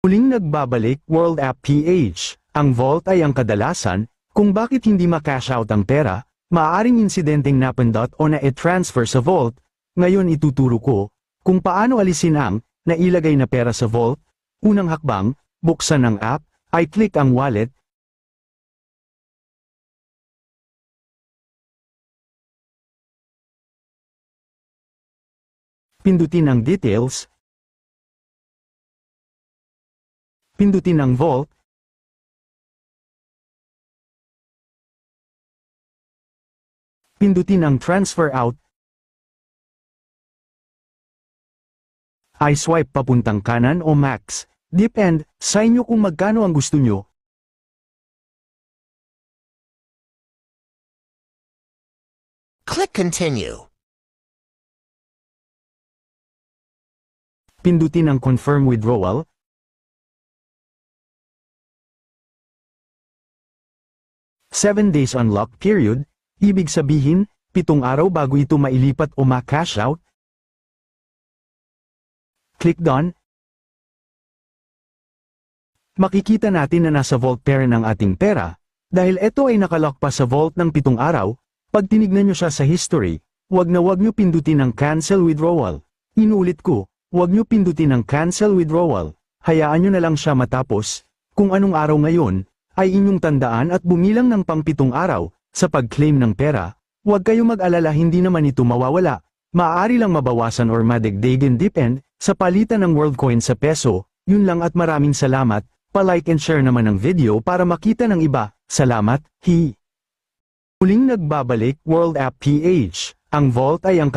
Muling nagbabalik World App PH. Ang vault ay ang kadalasan, kung bakit hindi ma-cash out ang pera, maaaring insidenteng napindot o na-transfer sa vault. Ngayon ituturo ko, kung paano alisin ang nailagay na pera sa vault. Unang hakbang, buksan ang app, ay click ang wallet. Pindutin ang details. Pindutin ang vault. Pindutin ang transfer out. I-swipe papuntang kanan o max. Depend sa inyo kung magkano ang gusto nyo. Click Continue. Pindutin ang confirm withdrawal. Seven days unlock period, ibig sabihin, 7 araw bago ito mailipat o ma-cash out. Click Done. Makikita natin na nasa vault pa rin ang ating pera, dahil ito ay nakalock pa sa vault ng 7 araw. Pag tinignan nyo siya sa history, wag nyo pindutin ang cancel withdrawal. Inuulit ko, wag nyo pindutin ang cancel withdrawal. Hayaan nyo na lang siya matapos. Kung anong araw ngayon, ay inyong tandaan at bumilang ng pang-7 araw, sa pag-claim ng pera. Huwag kayo mag-alala, hindi naman ito mawawala. Maaari lang mabawasan or madagdagan depend sa palitan ng world coin sa peso. Yun lang at maraming salamat. Pa-like and share naman ang video para makita ng iba. Salamat, Muling nagbabalik World App PH. Ang vault ay ang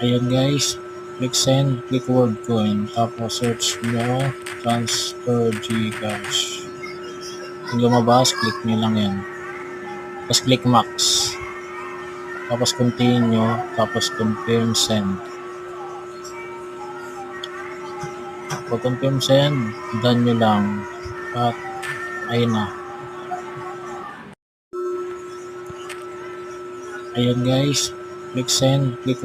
Ayan guys, click send, click WorldCoin, tapos search nyo transfer Gcash. Kung lumabas, click nyo lang yan. Tapos click max. Tapos continue, tapos confirm send. Pag confirm send, done nyo lang. At ayun na. Ayan guys, click send, click